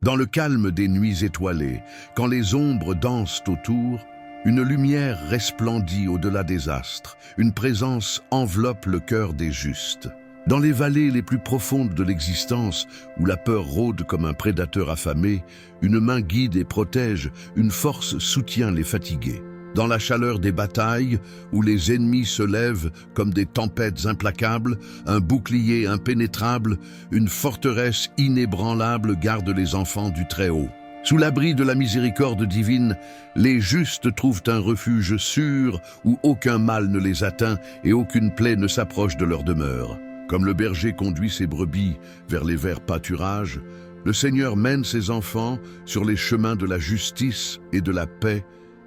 Dans le calme des nuits étoilées, quand les ombres dansent autour, une lumière resplendit au-delà des astres, une présence enveloppe le cœur des justes. Dans les vallées les plus profondes de l'existence, où la peur rôde comme un prédateur affamé, une main guide et protège, une force soutient les fatigués. Dans la chaleur des batailles, où les ennemis se lèvent comme des tempêtes implacables, un bouclier impénétrable, une forteresse inébranlable garde les enfants du Très-Haut. Sous l'abri de la miséricorde divine, les justes trouvent un refuge sûr où aucun mal ne les atteint et aucune plaie ne s'approche de leur demeure. Comme le berger conduit ses brebis vers les verts pâturages, le Seigneur mène ses enfants sur les chemins de la justice et de la paix,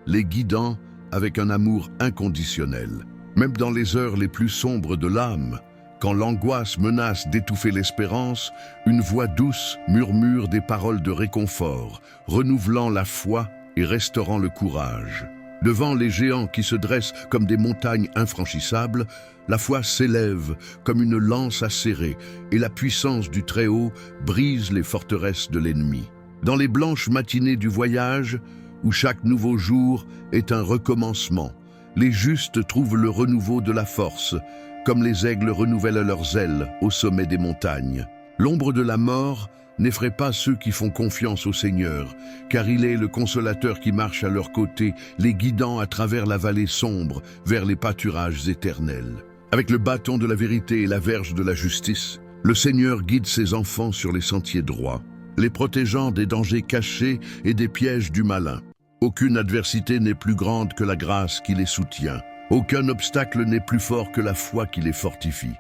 les guidant avec un amour inconditionnel. Même dans les heures les plus sombres de l'âme, quand l'angoisse menace d'étouffer l'espérance, une voix douce murmure des paroles de réconfort, renouvelant la foi et restaurant le courage. Devant les géants qui se dressent comme des montagnes infranchissables, la foi s'élève comme une lance acérée et la puissance du Très-Haut brise les forteresses de l'ennemi. Dans les blanches matinées du voyage, où chaque nouveau jour est un recommencement, les justes trouvent le renouveau de la force, comme les aigles renouvellent leurs ailes au sommet des montagnes. L'ombre de la mort n'effraie pas ceux qui font confiance au Seigneur, car il est le consolateur qui marche à leur côté, les guidant à travers la vallée sombre vers les pâturages éternels. Avec le bâton de la vérité et la verge de la justice, le Seigneur guide ses enfants sur les sentiers droits, les protégeant des dangers cachés et des pièges du malin. Aucune adversité n'est plus grande que la grâce qui les soutient. Aucun obstacle n'est plus fort que la foi qui les fortifie.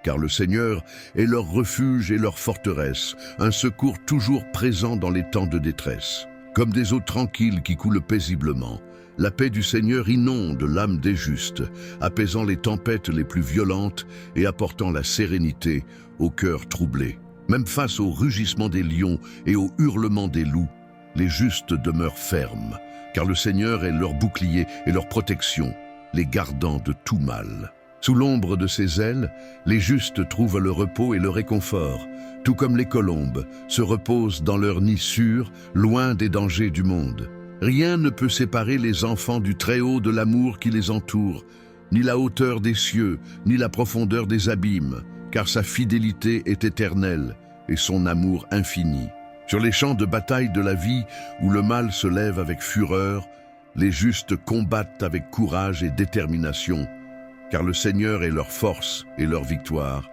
Car le Seigneur est leur refuge et leur forteresse, un secours toujours présent dans les temps de détresse. Comme des eaux tranquilles qui coulent paisiblement, la paix du Seigneur inonde l'âme des justes, apaisant les tempêtes les plus violentes et apportant la sérénité au cœur troublé. Même face au rugissement des lions et au hurlement des loups, les justes demeurent fermes, car le Seigneur est leur bouclier et leur protection, les gardant de tout mal. Sous l'ombre de ses ailes, les justes trouvent le repos et le réconfort, tout comme les colombes se reposent dans leur nid sûr, loin des dangers du monde. Rien ne peut séparer les enfants du Très-Haut de l'amour qui les entoure, ni la hauteur des cieux, ni la profondeur des abîmes, car sa fidélité est éternelle et son amour infini. Sur les champs de bataille de la vie, où le mal se lève avec fureur, les justes combattent avec courage et détermination, car le Seigneur est leur force et leur victoire,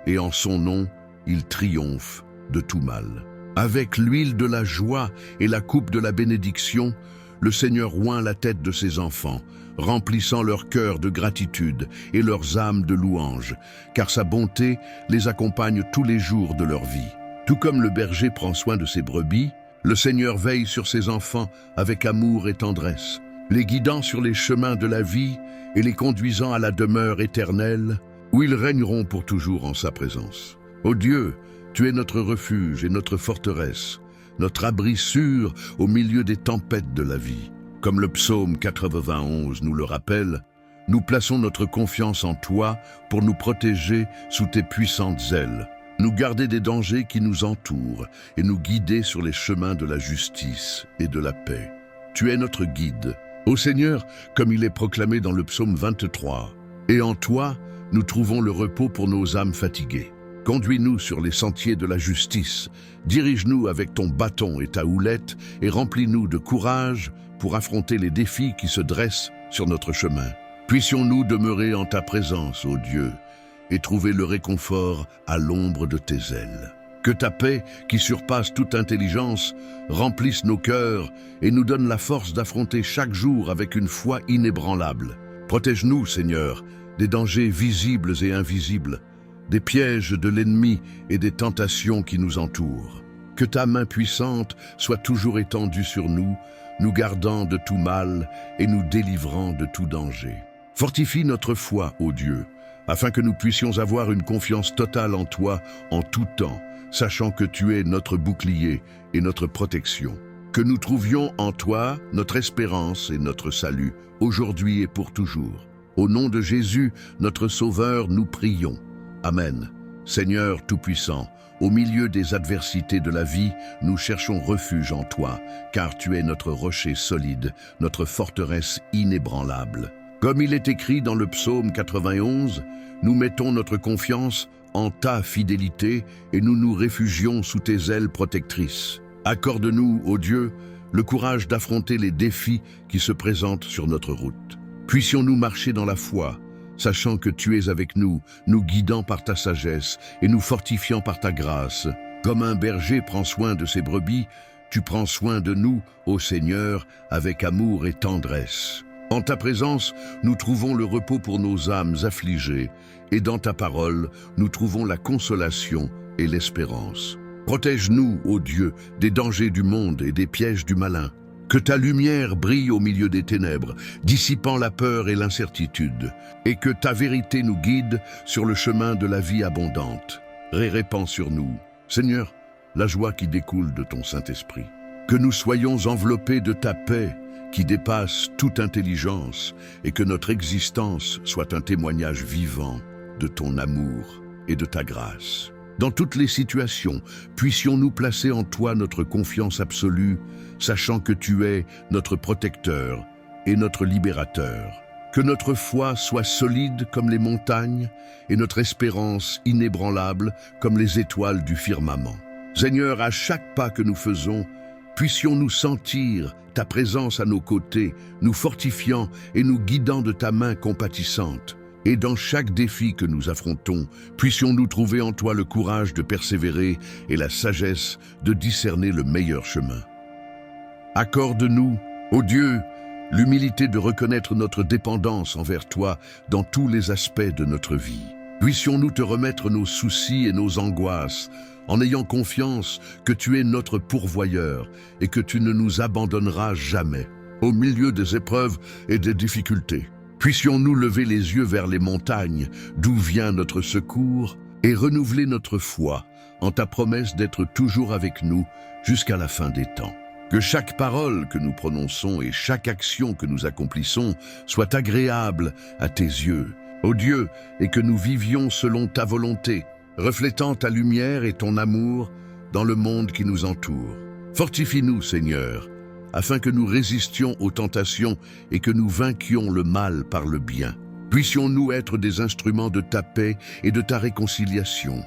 et en son nom, ils triomphent de tout mal. Avec l'huile de la joie et la coupe de la bénédiction, le Seigneur oint la tête de ses enfants, remplissant leur cœur de gratitude et leurs âmes de louange, car sa bonté les accompagne tous les jours de leur vie. Tout comme le berger prend soin de ses brebis, le Seigneur veille sur ses enfants avec amour et tendresse, les guidant sur les chemins de la vie et les conduisant à la demeure éternelle, où ils régneront pour toujours en sa présence. Ô Dieu, tu es notre refuge et notre forteresse, notre abri sûr au milieu des tempêtes de la vie. Comme le psaume 91 nous le rappelle, nous plaçons notre confiance en toi pour nous protéger sous tes puissantes ailes, nous garder des dangers qui nous entourent et nous guider sur les chemins de la justice et de la paix. Tu es notre guide. Ô Seigneur, comme il est proclamé dans le psaume 23, « Et en toi, nous trouvons le repos pour nos âmes fatiguées. Conduis-nous sur les sentiers de la justice, dirige-nous avec ton bâton et ta houlette, et remplis-nous de courage pour affronter les défis qui se dressent sur notre chemin. Puissions-nous demeurer en ta présence, ô Dieu, et trouver le réconfort à l'ombre de tes ailes. Que ta paix, qui surpasse toute intelligence, remplisse nos cœurs et nous donne la force d'affronter chaque jour avec une foi inébranlable. Protège-nous, Seigneur, des dangers visibles et invisibles, des pièges de l'ennemi et des tentations qui nous entourent. Que ta main puissante soit toujours étendue sur nous, nous gardant de tout mal et nous délivrant de tout danger. Fortifie notre foi, ô Dieu, afin que nous puissions avoir une confiance totale en toi en tout temps, sachant que tu es notre bouclier et notre protection. Que nous trouvions en toi notre espérance et notre salut, aujourd'hui et pour toujours. Au nom de Jésus, notre Sauveur, nous prions. Amen. Seigneur Tout-Puissant, au milieu des adversités de la vie, nous cherchons refuge en toi, car tu es notre rocher solide, notre forteresse inébranlable. Comme il est écrit dans le psaume 91, nous mettons notre confiance en ta fidélité et nous nous réfugions sous tes ailes protectrices. Accorde-nous, ô Dieu, le courage d'affronter les défis qui se présentent sur notre route. Puissions-nous marcher dans la foi, sachant que tu es avec nous, nous guidant par ta sagesse et nous fortifiant par ta grâce. Comme un berger prend soin de ses brebis, tu prends soin de nous, ô Seigneur, avec amour et tendresse. En ta présence, nous trouvons le repos pour nos âmes affligées, et dans ta parole, nous trouvons la consolation et l'espérance. Protège-nous, ô Dieu, des dangers du monde et des pièges du malin. Que ta lumière brille au milieu des ténèbres, dissipant la peur et l'incertitude, et que ta vérité nous guide sur le chemin de la vie abondante. Répand sur nous, Seigneur, la joie qui découle de ton Saint-Esprit. Que nous soyons enveloppés de ta paix, qui dépasse toute intelligence, et que notre existence soit un témoignage vivant de ton amour et de ta grâce. Dans toutes les situations, puissions-nous placer en toi notre confiance absolue, sachant que tu es notre protecteur et notre libérateur. Que notre foi soit solide comme les montagnes et notre espérance inébranlable comme les étoiles du firmament. Seigneur, à chaque pas que nous faisons, puissions-nous sentir ta présence à nos côtés, nous fortifiant et nous guidant de ta main compatissante. Et dans chaque défi que nous affrontons, puissions-nous trouver en toi le courage de persévérer et la sagesse de discerner le meilleur chemin. Accorde-nous, ô Dieu, l'humilité de reconnaître notre dépendance envers toi dans tous les aspects de notre vie. Puissions-nous te remettre nos soucis et nos angoisses, en ayant confiance que tu es notre pourvoyeur et que tu ne nous abandonneras jamais. Au milieu des épreuves et des difficultés, puissions-nous lever les yeux vers les montagnes, d'où vient notre secours, et renouveler notre foi en ta promesse d'être toujours avec nous jusqu'à la fin des temps. Que chaque parole que nous prononçons et chaque action que nous accomplissons soit agréable à tes yeux, ô Dieu, et que nous vivions selon ta volonté, reflétant ta lumière et ton amour dans le monde qui nous entoure. Fortifie-nous, Seigneur, afin que nous résistions aux tentations et que nous vainquions le mal par le bien. Puissions-nous être des instruments de ta paix et de ta réconciliation,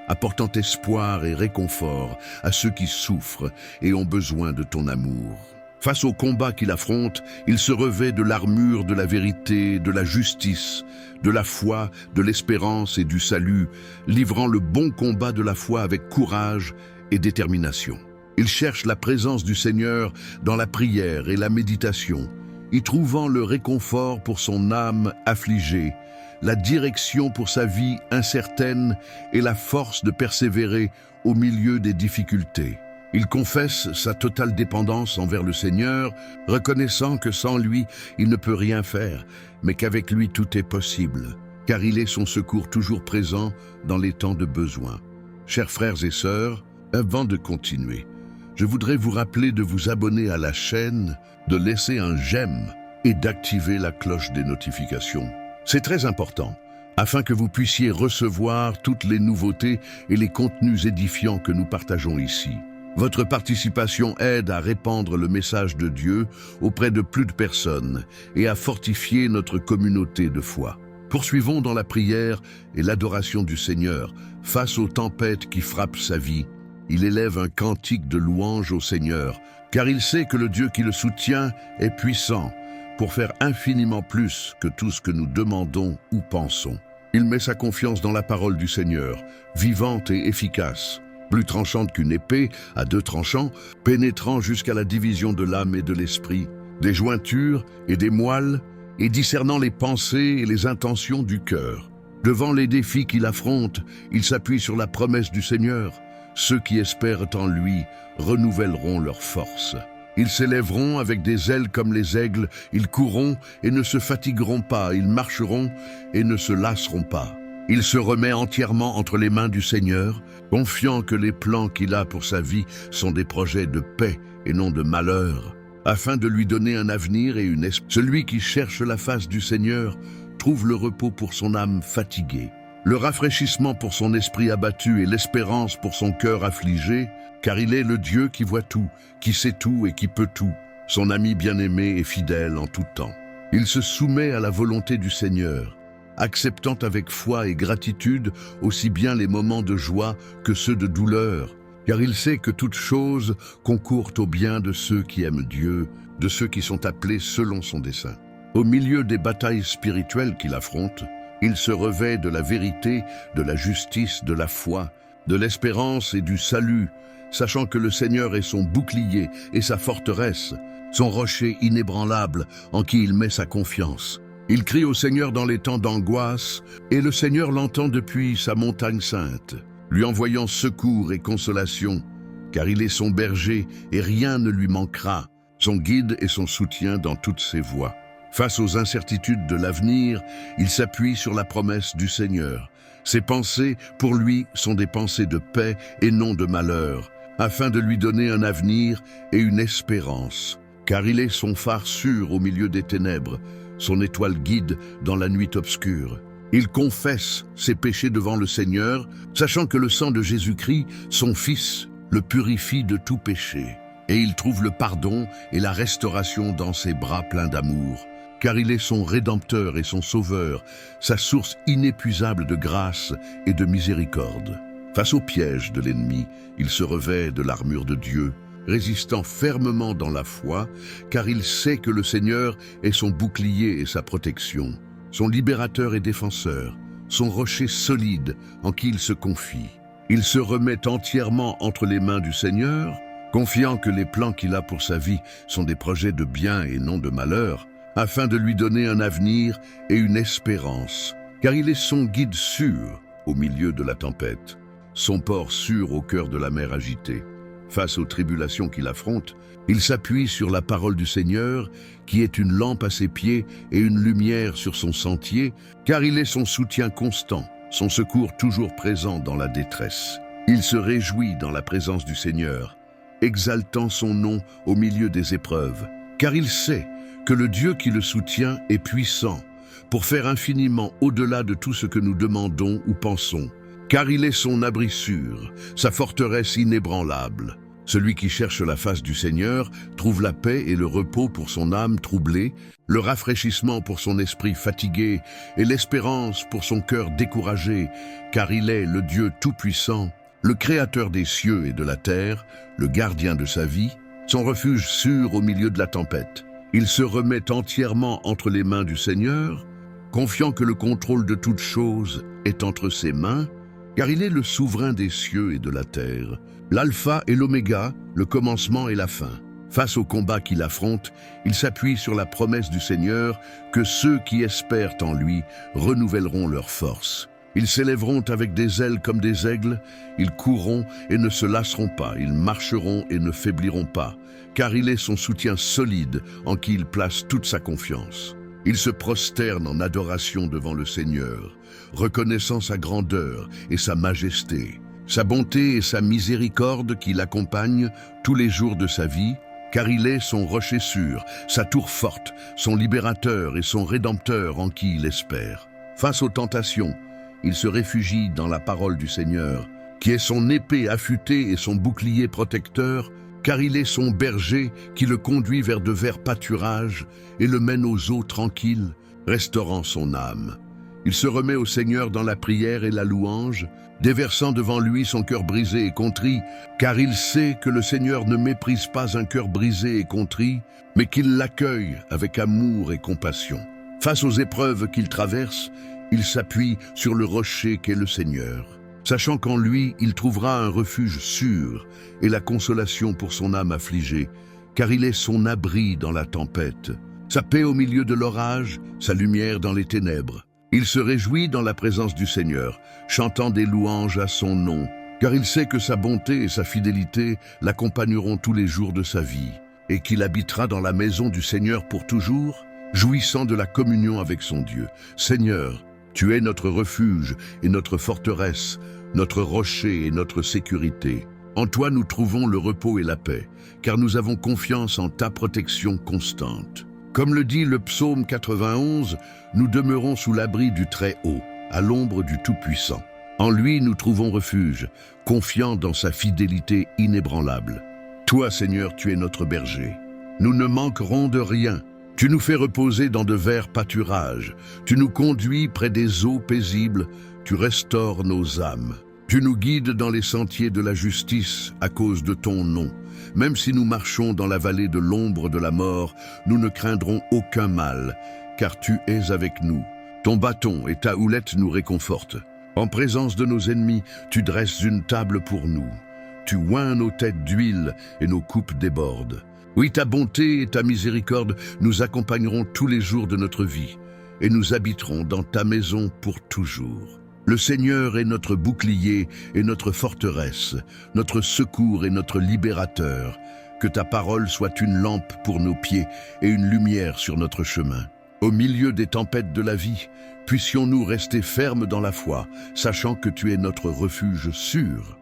apportant espoir et réconfort à ceux qui souffrent et ont besoin de ton amour. Face au combat qu'il affronte, il se revêt de l'armure de la vérité, de la justice, de la foi, de l'espérance et du salut, livrant le bon combat de la foi avec courage et détermination. Il cherche la présence du Seigneur dans la prière et la méditation, y trouvant le réconfort pour son âme affligée, la direction pour sa vie incertaine et la force de persévérer au milieu des difficultés. Il confesse sa totale dépendance envers le Seigneur, reconnaissant que sans lui, il ne peut rien faire, mais qu'avec lui tout est possible, car il est son secours toujours présent dans les temps de besoin. Chers frères et sœurs, avant de continuer, je voudrais vous rappeler de vous abonner à la chaîne, de laisser un j'aime et d'activer la cloche des notifications. C'est très important, afin que vous puissiez recevoir toutes les nouveautés et les contenus édifiants que nous partageons ici. Votre participation aide à répandre le message de Dieu auprès de plus de personnes et à fortifier notre communauté de foi. Poursuivons dans la prière et l'adoration du Seigneur face aux tempêtes qui frappent sa vie. Il élève un cantique de louange au Seigneur, car il sait que le Dieu qui le soutient est puissant pour faire infiniment plus que tout ce que nous demandons ou pensons. Il met sa confiance dans la parole du Seigneur, vivante et efficace, plus tranchante qu'une épée à deux tranchants, pénétrant jusqu'à la division de l'âme et de l'esprit, des jointures et des moelles, et discernant les pensées et les intentions du cœur. Devant les défis qu'il affronte, il s'appuie sur la promesse du Seigneur. Ceux qui espèrent en lui renouvelleront leur force. Ils s'élèveront avec des ailes comme les aigles, ils courront et ne se fatigueront pas, ils marcheront et ne se lasseront pas. Il se remet entièrement entre les mains du Seigneur, confiant que les plans qu'il a pour sa vie sont des projets de paix et non de malheur, afin de lui donner un avenir et une espérance. Celui qui cherche la face du Seigneur trouve le repos pour son âme fatiguée. le rafraîchissement pour son esprit abattu et l'espérance pour son cœur affligé, car il est le Dieu qui voit tout, qui sait tout et qui peut tout, son ami bien-aimé et fidèle en tout temps. Il se soumet à la volonté du Seigneur, acceptant avec foi et gratitude aussi bien les moments de joie que ceux de douleur, car il sait que toute chose concourt au bien de ceux qui aiment Dieu, de ceux qui sont appelés selon son dessein. Au milieu des batailles spirituelles qu'il affronte, il se revêt de la vérité, de la justice, de la foi, de l'espérance et du salut, sachant que le Seigneur est son bouclier et sa forteresse, son rocher inébranlable en qui il met sa confiance. Il crie au Seigneur dans les temps d'angoisse, et le Seigneur l'entend depuis sa montagne sainte, lui envoyant secours et consolation, car il est son berger et rien ne lui manquera, son guide et son soutien dans toutes ses voies. Face aux incertitudes de l'avenir, il s'appuie sur la promesse du Seigneur. Ses pensées, pour lui, sont des pensées de paix et non de malheur, afin de lui donner un avenir et une espérance. Car il est son phare sûr au milieu des ténèbres, son étoile guide dans la nuit obscure. Il confesse ses péchés devant le Seigneur, sachant que le sang de Jésus-Christ, son Fils, le purifie de tout péché. Et il trouve le pardon et la restauration dans ses bras pleins d'amour. Car il est son Rédempteur et son Sauveur, sa source inépuisable de grâce et de miséricorde. Face au piège de l'ennemi, il se revêt de l'armure de Dieu, résistant fermement dans la foi, car il sait que le Seigneur est son bouclier et sa protection, son libérateur et défenseur, son rocher solide en qui il se confie. Il se remet entièrement entre les mains du Seigneur, confiant que les plans qu'il a pour sa vie sont des projets de bien et non de malheur, afin de lui donner un avenir et une espérance, car il est son guide sûr au milieu de la tempête, son port sûr au cœur de la mer agitée. Face aux tribulations qu'il affronte, il s'appuie sur la parole du Seigneur, qui est une lampe à ses pieds et une lumière sur son sentier, car il est son soutien constant, son secours toujours présent dans la détresse. Il se réjouit dans la présence du Seigneur, exaltant son nom au milieu des épreuves, car il sait que le Dieu qui le soutient est puissant pour faire infiniment au-delà de tout ce que nous demandons ou pensons, car il est son abri sûr, sa forteresse inébranlable. Celui qui cherche la face du Seigneur trouve la paix et le repos pour son âme troublée, le rafraîchissement pour son esprit fatigué et l'espérance pour son cœur découragé, car il est le Dieu tout-puissant, le créateur des cieux et de la terre, le gardien de sa vie, son refuge sûr au milieu de la tempête. Il se remet entièrement entre les mains du Seigneur, confiant que le contrôle de toutes choses est entre ses mains, car il est le souverain des cieux et de la terre, l'alpha et l'oméga, le commencement et la fin. Face au combat qu'il affronte, il s'appuie sur la promesse du Seigneur que ceux qui espèrent en lui renouvelleront leur force. Ils s'élèveront avec des ailes comme des aigles, ils courront et ne se lasseront pas, ils marcheront et ne faibliront pas, car il est son soutien solide en qui il place toute sa confiance. Il se prosterne en adoration devant le Seigneur, reconnaissant sa grandeur et sa majesté, sa bonté et sa miséricorde qui l'accompagnent tous les jours de sa vie, car il est son rocher sûr, sa tour forte, son libérateur et son rédempteur en qui il espère. Face aux tentations, il se réfugie dans la parole du Seigneur, qui est son épée affûtée et son bouclier protecteur, car il est son berger qui le conduit vers de verts pâturages et le mène aux eaux tranquilles, restaurant son âme. Il se remet au Seigneur dans la prière et la louange, déversant devant lui son cœur brisé et contrit, car il sait que le Seigneur ne méprise pas un cœur brisé et contrit, mais qu'il l'accueille avec amour et compassion. Face aux épreuves qu'il traverse, il s'appuie sur le rocher qu'est le Seigneur, sachant qu'en lui, il trouvera un refuge sûr et la consolation pour son âme affligée, car il est son abri dans la tempête, sa paix au milieu de l'orage, sa lumière dans les ténèbres. Il se réjouit dans la présence du Seigneur, chantant des louanges à son nom, car il sait que sa bonté et sa fidélité l'accompagneront tous les jours de sa vie, et qu'il habitera dans la maison du Seigneur pour toujours, jouissant de la communion avec son Dieu. Seigneur, tu es notre refuge et notre forteresse, notre rocher et notre sécurité. En toi nous trouvons le repos et la paix, car nous avons confiance en ta protection constante. Comme le dit le psaume 91, nous demeurons sous l'abri du Très-Haut. à l'ombre du Tout-Puissant. En lui, nous trouvons refuge, confiants dans sa fidélité inébranlable. Toi, Seigneur, tu es notre berger. Nous ne manquerons de rien. Tu nous fais reposer dans de verts pâturages. Tu nous conduis près des eaux paisibles. Tu restaures nos âmes. Tu nous guides dans les sentiers de la justice à cause de ton nom. Même si nous marchons dans la vallée de l'ombre de la mort, nous ne craindrons aucun mal, car tu es avec nous. Ton bâton et ta houlette nous réconfortent. En présence de nos ennemis, tu dresses une table pour nous. Tu oins nos têtes d'huile et nos coupes débordent. Oui, ta bonté et ta miséricorde nous accompagneront tous les jours de notre vie, et nous habiterons dans ta maison pour toujours. Le Seigneur est notre bouclier et notre forteresse, notre secours et notre libérateur. Que ta parole soit une lampe pour nos pieds et une lumière sur notre chemin. Au milieu des tempêtes de la vie, puissions-nous rester fermes dans la foi, sachant que tu es notre refuge sûr.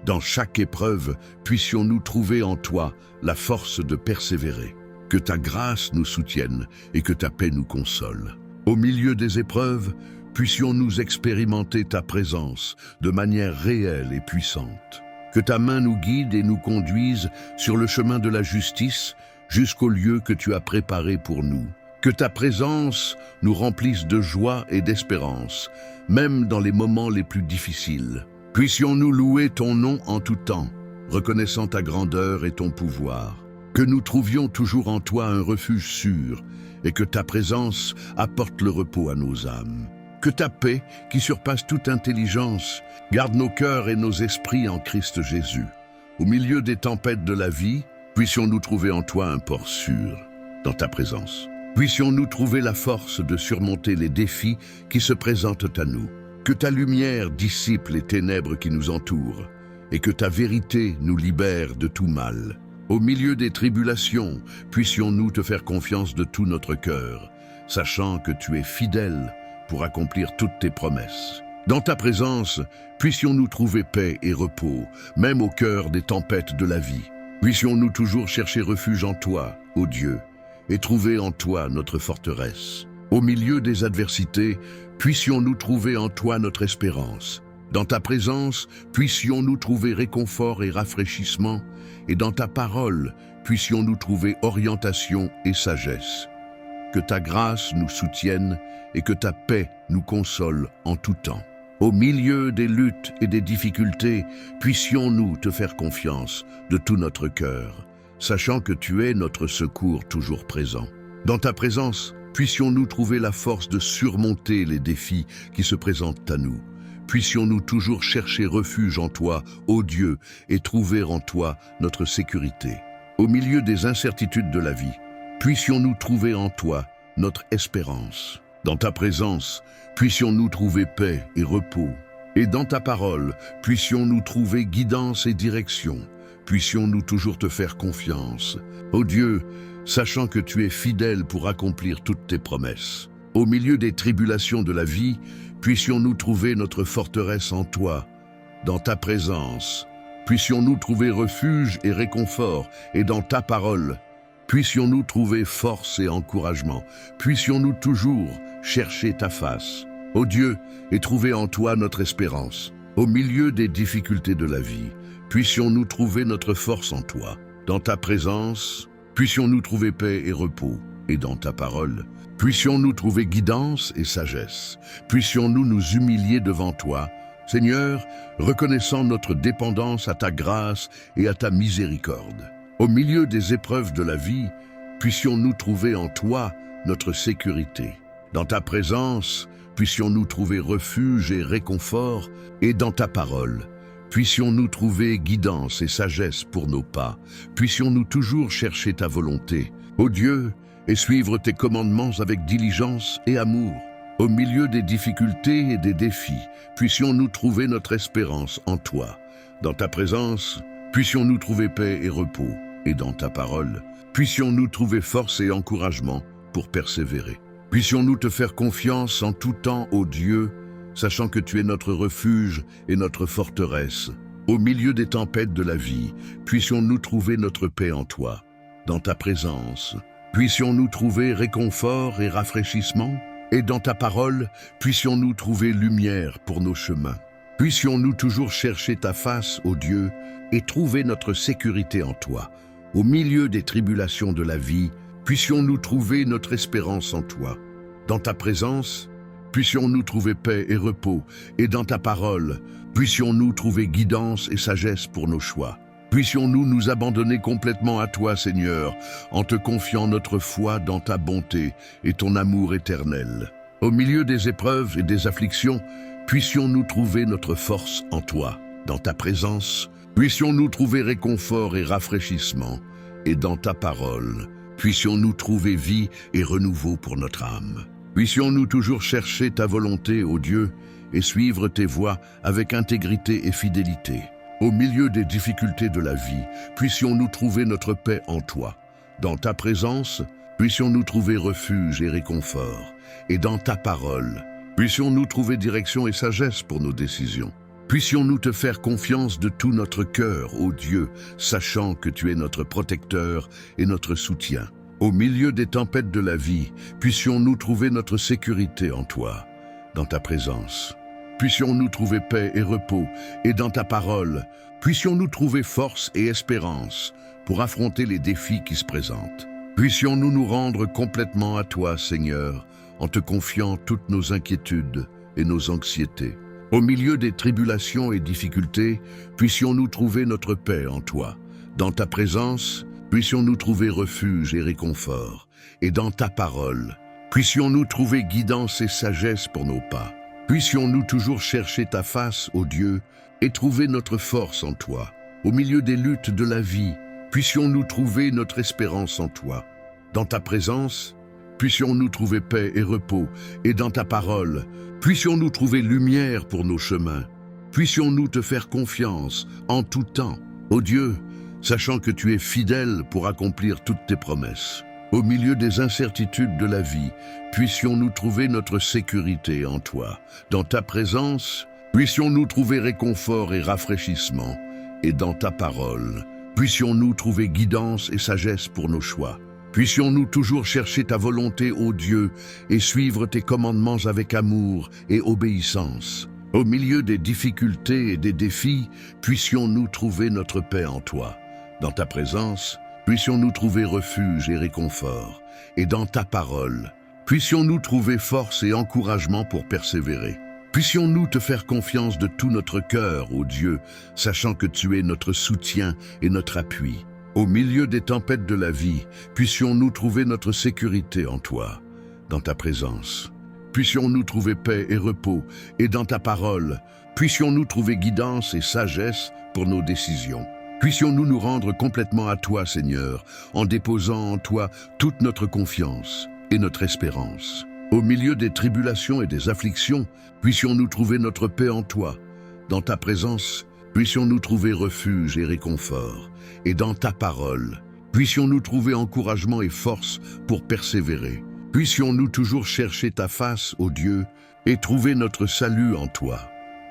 Dans chaque épreuve, puissions-nous trouver en toi la force de persévérer. Que ta grâce nous soutienne et que ta paix nous console. Au milieu des épreuves, puissions-nous expérimenter ta présence de manière réelle et puissante. Que ta main nous guide et nous conduise sur le chemin de la justice jusqu'au lieu que tu as préparé pour nous. Que ta présence nous remplisse de joie et d'espérance, même dans les moments les plus difficiles. Puissions-nous louer ton nom en tout temps, reconnaissant ta grandeur et ton pouvoir. Que nous trouvions toujours en toi un refuge sûr et que ta présence apporte le repos à nos âmes. Que ta paix, qui surpasse toute intelligence, garde nos cœurs et nos esprits en Christ Jésus. Au milieu des tempêtes de la vie, puissions-nous trouver en toi un port sûr, dans ta présence. Puissions-nous trouver la force de surmonter les défis qui se présentent à nous. Que ta lumière dissipe les ténèbres qui nous entourent et que ta vérité nous libère de tout mal. Au milieu des tribulations, puissions-nous te faire confiance de tout notre cœur, sachant que tu es fidèle pour accomplir toutes tes promesses. Dans ta présence, puissions-nous trouver paix et repos, même au cœur des tempêtes de la vie. Puissions-nous toujours chercher refuge en toi, ô Dieu, et trouver en toi notre forteresse. Au milieu des adversités, puissions-nous trouver en toi notre espérance. Dans ta présence, puissions-nous trouver réconfort et rafraîchissement, et dans ta parole, puissions-nous trouver orientation et sagesse. Que ta grâce nous soutienne et que ta paix nous console en tout temps. Au milieu des luttes et des difficultés, puissions-nous te faire confiance de tout notre cœur, sachant que tu es notre secours toujours présent. Dans ta présence, puissions-nous trouver la force de surmonter les défis qui se présentent à nous. Puissions-nous toujours chercher refuge en toi, ô Dieu, et trouver en toi notre sécurité. Au milieu des incertitudes de la vie, puissions-nous trouver en toi notre espérance. Dans ta présence, puissions-nous trouver paix et repos. Et dans ta parole, puissions-nous trouver guidance et direction. Puissions-nous toujours te faire confiance. Ô Dieu, sachant que tu es fidèle pour accomplir toutes tes promesses. Au milieu des tribulations de la vie, puissions-nous trouver notre forteresse en toi. Dans ta présence, puissions-nous trouver refuge et réconfort. Et dans ta parole, puissions-nous trouver force et encouragement. Puissions-nous toujours chercher ta face, ô Dieu, et trouver en toi notre espérance. Au milieu des difficultés de la vie, puissions-nous trouver notre force en toi. Dans ta présence, puissions-nous trouver paix et repos. Et dans ta parole, puissions-nous trouver guidance et sagesse. Puissions-nous nous humilier devant toi, Seigneur, reconnaissant notre dépendance à ta grâce et à ta miséricorde. Au milieu des épreuves de la vie, puissions-nous trouver en toi notre sécurité. Dans ta présence, puissions-nous trouver refuge et réconfort, et dans ta parole, puissions-nous trouver guidance et sagesse pour nos pas. Puissions-nous toujours chercher ta volonté, ô Dieu, et suivre tes commandements avec diligence et amour. Au milieu des difficultés et des défis, puissions-nous trouver notre espérance en toi. Dans ta présence, puissions-nous trouver paix et repos. Et dans ta parole, puissions-nous trouver force et encouragement pour persévérer. Puissions-nous te faire confiance en tout temps, ô Dieu, sachant que tu es notre refuge et notre forteresse. Au milieu des tempêtes de la vie, puissions-nous trouver notre paix en toi. Dans ta présence, puissions-nous trouver réconfort et rafraîchissement. et dans ta parole, puissions-nous trouver lumière pour nos chemins. Puissions-nous toujours chercher ta face, ô Dieu, et trouver notre sécurité en toi. Au milieu des tribulations de la vie, puissions-nous trouver notre espérance en toi. Dans ta présence, puissions-nous trouver paix et repos, et dans ta parole, puissions-nous trouver guidance et sagesse pour nos choix. Puissions-nous nous abandonner complètement à toi, Seigneur, en te confiant notre foi dans ta bonté et ton amour éternel. Au milieu des épreuves et des afflictions, puissions-nous trouver notre force en toi. Dans ta présence, puissions-nous trouver réconfort et rafraîchissement. Et dans ta parole, puissions-nous trouver vie et renouveau pour notre âme. Puissions-nous toujours chercher ta volonté, ô Dieu, et suivre tes voies avec intégrité et fidélité. Au milieu des difficultés de la vie, puissions-nous trouver notre paix en toi. Dans ta présence, puissions-nous trouver refuge et réconfort. Et dans ta parole, puissions-nous trouver direction et sagesse pour nos décisions. Puissions-nous te faire confiance de tout notre cœur, ô Dieu, sachant que tu es notre protecteur et notre soutien. Au milieu des tempêtes de la vie, puissions-nous trouver notre sécurité en toi. Dans ta présence, puissions-nous trouver paix et repos, et dans ta parole, puissions-nous trouver force et espérance pour affronter les défis qui se présentent. Puissions-nous nous rendre complètement à toi, Seigneur, en te confiant toutes nos inquiétudes et nos anxiétés. Au milieu des tribulations et difficultés, puissions-nous trouver notre paix en toi. Dans ta présence, puissions-nous trouver refuge et réconfort. Et dans ta parole, puissions-nous trouver guidance et sagesse pour nos pas. Puissions-nous toujours chercher ta face, ô Dieu, et trouver notre force en toi. Au milieu des luttes de la vie, puissions-nous trouver notre espérance en toi. Dans ta présence, puissions-nous trouver paix et repos. Et dans ta parole, puissions-nous trouver lumière pour nos chemins. Puissions-nous te faire confiance en tout temps, ô Dieu, sachant que tu es fidèle pour accomplir toutes tes promesses. Au milieu des incertitudes de la vie, puissions-nous trouver notre sécurité en toi. Dans ta présence, puissions-nous trouver réconfort et rafraîchissement. Et dans ta parole, puissions-nous trouver guidance et sagesse pour nos choix. Puissions-nous toujours chercher ta volonté, ô Dieu, et suivre tes commandements avec amour et obéissance. Au milieu des difficultés et des défis, puissions-nous trouver notre paix en toi. Dans ta présence, puissions-nous trouver refuge et réconfort. Et dans ta parole, puissions-nous trouver force et encouragement pour persévérer. Puissions-nous te faire confiance de tout notre cœur, ô Dieu, sachant que tu es notre soutien et notre appui. Au milieu des tempêtes de la vie, puissions-nous trouver notre sécurité en toi. Dans ta présence, puissions-nous trouver paix et repos. Et dans ta parole, puissions-nous trouver guidance et sagesse pour nos décisions. Puissions-nous nous rendre complètement à toi, Seigneur, en déposant en toi toute notre confiance et notre espérance. Au milieu des tribulations et des afflictions, puissions-nous trouver notre paix en toi. Dans ta présence, puissions-nous trouver refuge et réconfort. Et dans ta parole, puissions-nous trouver encouragement et force pour persévérer. Puissions-nous toujours chercher ta face, ô Dieu, et trouver notre salut en toi.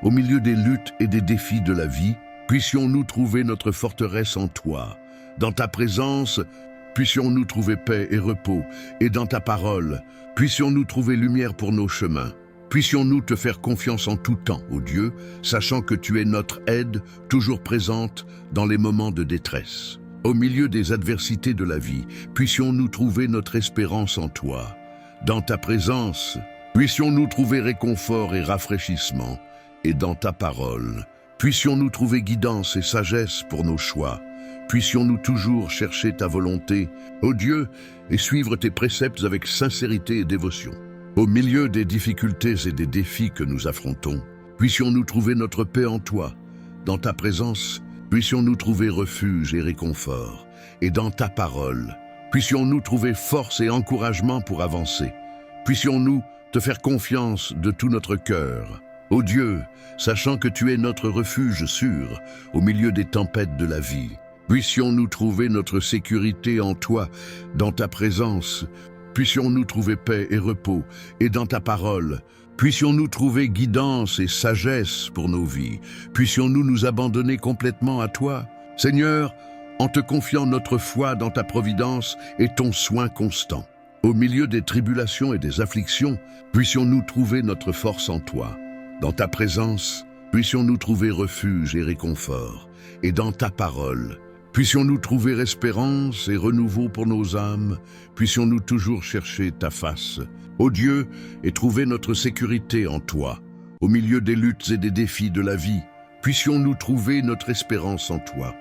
Au milieu des luttes et des défis de la vie, puissions-nous trouver notre forteresse en toi. Dans ta présence, puissions-nous trouver paix et repos. Et dans ta parole, puissions-nous trouver lumière pour nos chemins. Puissions-nous te faire confiance en tout temps, ô Dieu, sachant que tu es notre aide, toujours présente dans les moments de détresse. Au milieu des adversités de la vie, puissions-nous trouver notre espérance en toi. Dans ta présence, puissions-nous trouver réconfort et rafraîchissement. Et dans ta parole, puissions-nous trouver guidance et sagesse pour nos choix. Puissions-nous toujours chercher ta volonté, ô Dieu, et suivre tes préceptes avec sincérité et dévotion. Au milieu des difficultés et des défis que nous affrontons, puissions-nous trouver notre paix en toi. Dans ta présence, puissions-nous trouver refuge et réconfort. Et dans ta parole, puissions-nous trouver force et encouragement pour avancer. Puissions-nous te faire confiance de tout notre cœur. Ô Dieu, sachant que tu es notre refuge sûr au milieu des tempêtes de la vie, puissions-nous trouver notre sécurité en toi, dans ta présence. Puissions-nous trouver paix et repos, et dans ta parole, puissions-nous trouver guidance et sagesse pour nos vies. Puissions-nous nous abandonner complètement à toi, Seigneur, en te confiant notre foi dans ta providence et ton soin constant. Au milieu des tribulations et des afflictions, puissions-nous trouver notre force en toi. Dans ta présence, puissions-nous trouver refuge et réconfort. Et dans ta parole, puissions-nous trouver espérance et renouveau pour nos âmes. Puissions-nous toujours chercher ta face, ô Dieu, et trouver notre sécurité en toi. Au milieu des luttes et des défis de la vie, puissions-nous trouver notre espérance en toi.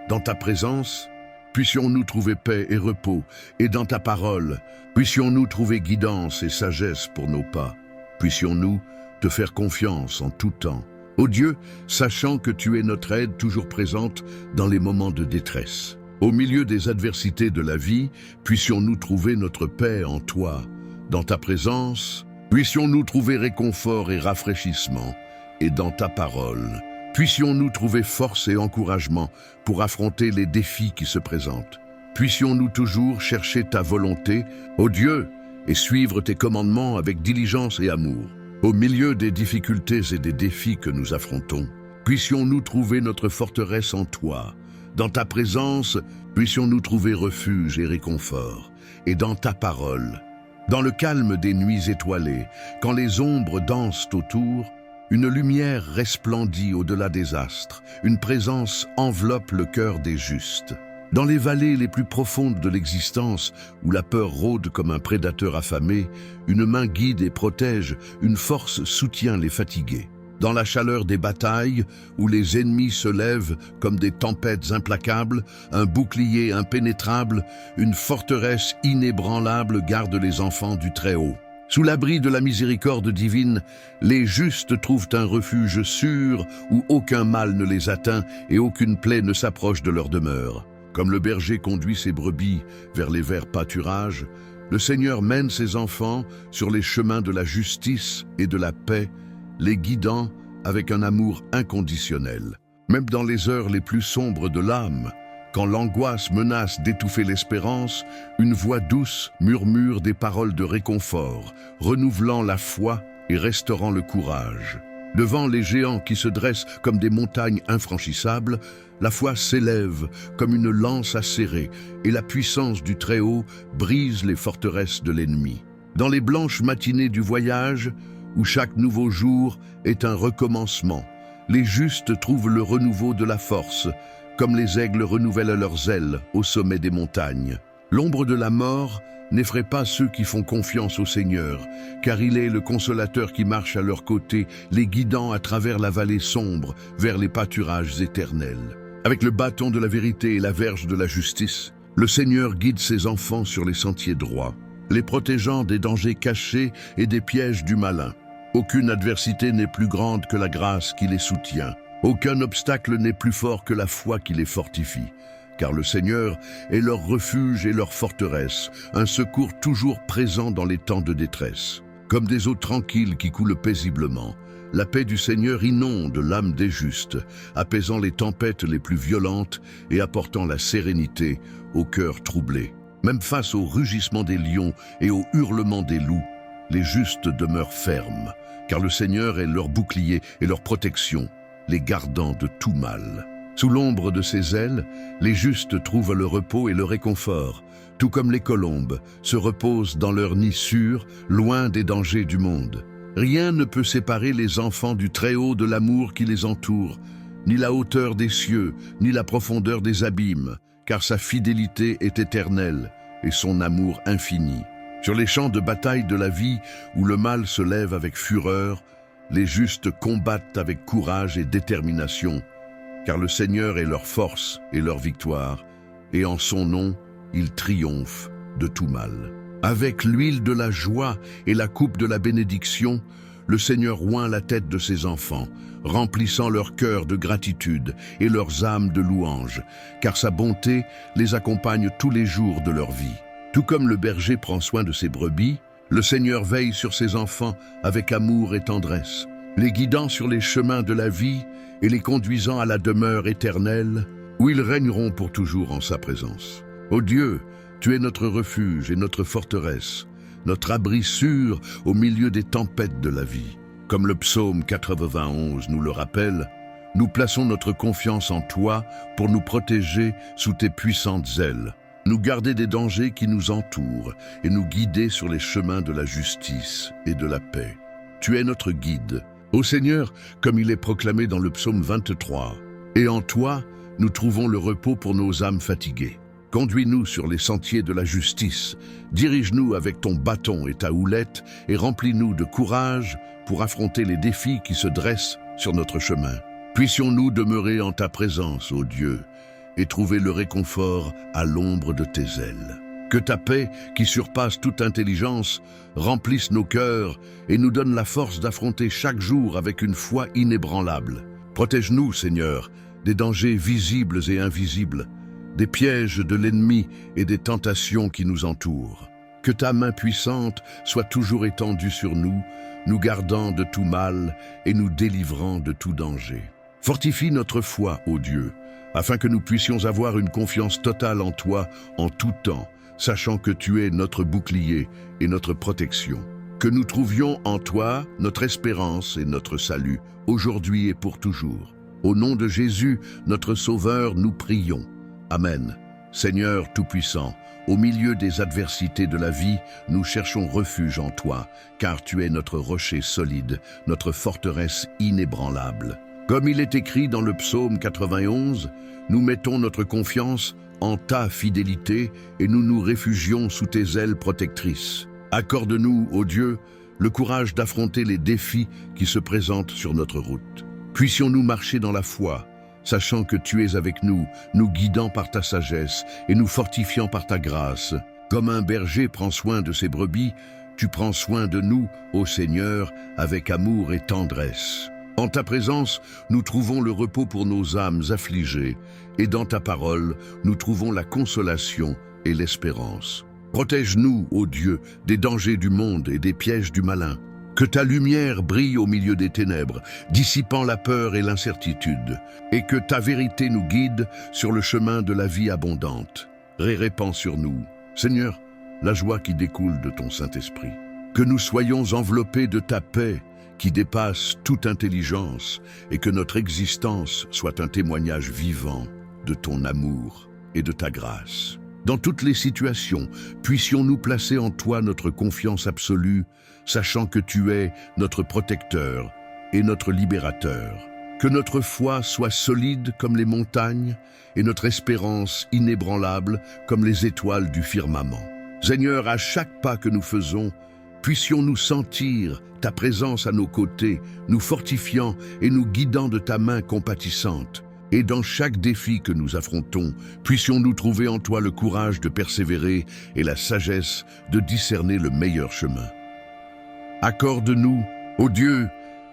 Dans ta présence, puissions-nous trouver paix et repos, et dans ta parole, puissions-nous trouver guidance et sagesse pour nos pas. Puissions-nous te faire confiance en tout temps. Ô Dieu, sachant que tu es notre aide toujours présente dans les moments de détresse. Au milieu des adversités de la vie, puissions-nous trouver notre paix en toi. Dans ta présence, puissions-nous trouver réconfort et rafraîchissement. Et dans ta parole, puissions-nous trouver force et encouragement pour affronter les défis qui se présentent. Puissions-nous toujours chercher ta volonté, ô Dieu, et suivre tes commandements avec diligence et amour. Au milieu des difficultés et des défis que nous affrontons, puissions-nous trouver notre forteresse en toi. Dans ta présence, puissions-nous trouver refuge et réconfort. Et dans ta parole, dans le calme des nuits étoilées, quand les ombres dansent autour, une lumière resplendit au-delà des astres, une présence enveloppe le cœur des justes. Dans les vallées les plus profondes de l'existence, où la peur rôde comme un prédateur affamé, une main guide et protège, une force soutient les fatigués. Dans la chaleur des batailles, où les ennemis se lèvent comme des tempêtes implacables, un bouclier impénétrable, une forteresse inébranlable garde les enfants du Très-Haut. Sous l'abri de la miséricorde divine, les justes trouvent un refuge sûr où aucun mal ne les atteint et aucune plaie ne s'approche de leur demeure. Comme le berger conduit ses brebis vers les verts pâturages, le Seigneur mène ses enfants sur les chemins de la justice et de la paix, les guidant avec un amour inconditionnel. Même dans les heures les plus sombres de l'âme, quand l'angoisse menace d'étouffer l'espérance, une voix douce murmure des paroles de réconfort, renouvelant la foi et restaurant le courage. Devant les géants qui se dressent comme des montagnes infranchissables, la foi s'élève comme une lance acérée et la puissance du Très-Haut brise les forteresses de l'ennemi. Dans les blanches matinées du voyage, où chaque nouveau jour est un recommencement, les justes trouvent le renouveau de la force, comme les aigles renouvellent leurs ailes au sommet des montagnes. L'ombre de la mort n'effraie pas ceux qui font confiance au Seigneur, car il est le consolateur qui marche à leur côté, les guidant à travers la vallée sombre vers les pâturages éternels. Avec le bâton de la vérité et la verge de la justice, le Seigneur guide ses enfants sur les sentiers droits, les protégeant des dangers cachés et des pièges du malin. Aucune adversité n'est plus grande que la grâce qui les soutient. Aucun obstacle n'est plus fort que la foi qui les fortifie. Car le Seigneur est leur refuge et leur forteresse, un secours toujours présent dans les temps de détresse. Comme des eaux tranquilles qui coulent paisiblement, la paix du Seigneur inonde l'âme des justes, apaisant les tempêtes les plus violentes et apportant la sérénité au cœur troublé. Même face au rugissement des lions et au hurlement des loups, les justes demeurent fermes, car le Seigneur est leur bouclier et leur protection, les gardant de tout mal. Sous l'ombre de ses ailes, les justes trouvent le repos et le réconfort, tout comme les colombes se reposent dans leur nid sûr, loin des dangers du monde. Rien ne peut séparer les enfants du Très-Haut de l'amour qui les entoure, ni la hauteur des cieux, ni la profondeur des abîmes, car sa fidélité est éternelle et son amour infini. Sur les champs de bataille de la vie, où le mal se lève avec fureur, les justes combattent avec courage et détermination, car le Seigneur est leur force et leur victoire, et en son nom, ils triomphent de tout mal. Avec l'huile de la joie et la coupe de la bénédiction, le Seigneur oint la tête de ses enfants, remplissant leur cœur de gratitude et leurs âmes de louange, car sa bonté les accompagne tous les jours de leur vie. Tout comme le berger prend soin de ses brebis, le Seigneur veille sur ses enfants avec amour et tendresse, les guidant sur les chemins de la vie et les conduisant à la demeure éternelle, où ils régneront pour toujours en sa présence. Ô Dieu, tu es notre refuge et notre forteresse, notre abri sûr au milieu des tempêtes de la vie. Comme le psaume 91 nous le rappelle, nous plaçons notre confiance en toi pour nous protéger sous tes puissantes ailes. nous garder des dangers qui nous entourent et nous guider sur les chemins de la justice et de la paix. Tu es notre guide. Ô Seigneur, comme il est proclamé dans le psaume 23, « Et en toi, nous trouvons le repos pour nos âmes fatiguées. Conduis-nous sur les sentiers de la justice, dirige-nous avec ton bâton et ta houlette et remplis-nous de courage pour affronter les défis qui se dressent sur notre chemin. Puissions-nous demeurer en ta présence, ô Dieu, et trouver le réconfort à l'ombre de tes ailes. Que ta paix, qui surpasse toute intelligence, remplisse nos cœurs et nous donne la force d'affronter chaque jour avec une foi inébranlable. Protège-nous, Seigneur, des dangers visibles et invisibles, des pièges de l'ennemi et des tentations qui nous entourent. Que ta main puissante soit toujours étendue sur nous, nous gardant de tout mal et nous délivrant de tout danger. Fortifie notre foi, ô Dieu, afin que nous puissions avoir une confiance totale en toi en tout temps, sachant que tu es notre bouclier et notre protection. Que nous trouvions en toi notre espérance et notre salut, aujourd'hui et pour toujours. Au nom de Jésus, notre Sauveur, nous prions. Amen. Seigneur Tout-Puissant, au milieu des adversités de la vie, nous cherchons refuge en toi, car tu es notre rocher solide, notre forteresse inébranlable. Comme il est écrit dans le psaume 91, nous mettons notre confiance en ta fidélité et nous nous réfugions sous tes ailes protectrices. Accorde-nous, ô Dieu, le courage d'affronter les défis qui se présentent sur notre route. Puissions-nous marcher dans la foi, sachant que tu es avec nous, nous guidant par ta sagesse et nous fortifiant par ta grâce. Comme un berger prend soin de ses brebis, tu prends soin de nous, ô Seigneur, avec amour et tendresse. En ta présence, nous trouvons le repos pour nos âmes affligées, et dans ta parole, nous trouvons la consolation et l'espérance. Protège-nous, ô Dieu, des dangers du monde et des pièges du malin. Que ta lumière brille au milieu des ténèbres, dissipant la peur et l'incertitude, et que ta vérité nous guide sur le chemin de la vie abondante. Répand sur nous, Seigneur, la joie qui découle de ton Saint-Esprit. Que nous soyons enveloppés de ta paix, qui dépasse toute intelligence, et que notre existence soit un témoignage vivant de ton amour et de ta grâce. Dans toutes les situations, puissions-nous placer en toi notre confiance absolue, sachant que tu es notre protecteur et notre libérateur. Que notre foi soit solide comme les montagnes et notre espérance inébranlable comme les étoiles du firmament. Seigneur, à chaque pas que nous faisons, puissions-nous sentir ta présence à nos côtés, nous fortifiant et nous guidant de ta main compatissante. Et dans chaque défi que nous affrontons, puissions-nous trouver en toi le courage de persévérer et la sagesse de discerner le meilleur chemin. Accorde-nous, ô Dieu,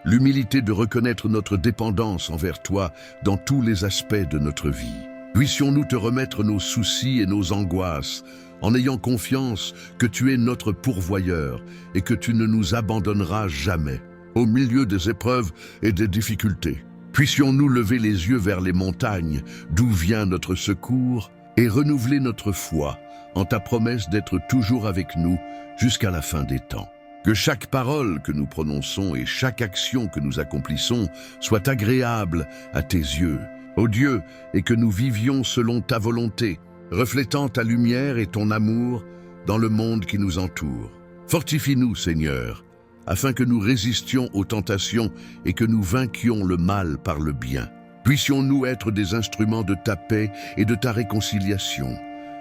l'humilité de reconnaître notre dépendance envers toi dans tous les aspects de notre vie. Puissions-nous te remettre nos soucis et nos angoisses, en ayant confiance que tu es notre pourvoyeur et que tu ne nous abandonneras jamais. Au milieu des épreuves et des difficultés, puissions-nous lever les yeux vers les montagnes, d'où vient notre secours, et renouveler notre foi en ta promesse d'être toujours avec nous jusqu'à la fin des temps. Que chaque parole que nous prononçons et chaque action que nous accomplissons soit agréable à tes yeux, ô Dieu, et que nous vivions selon ta volonté, reflétant ta lumière et ton amour dans le monde qui nous entoure. Fortifie-nous, Seigneur, afin que nous résistions aux tentations et que nous vainquions le mal par le bien. Puissions-nous être des instruments de ta paix et de ta réconciliation,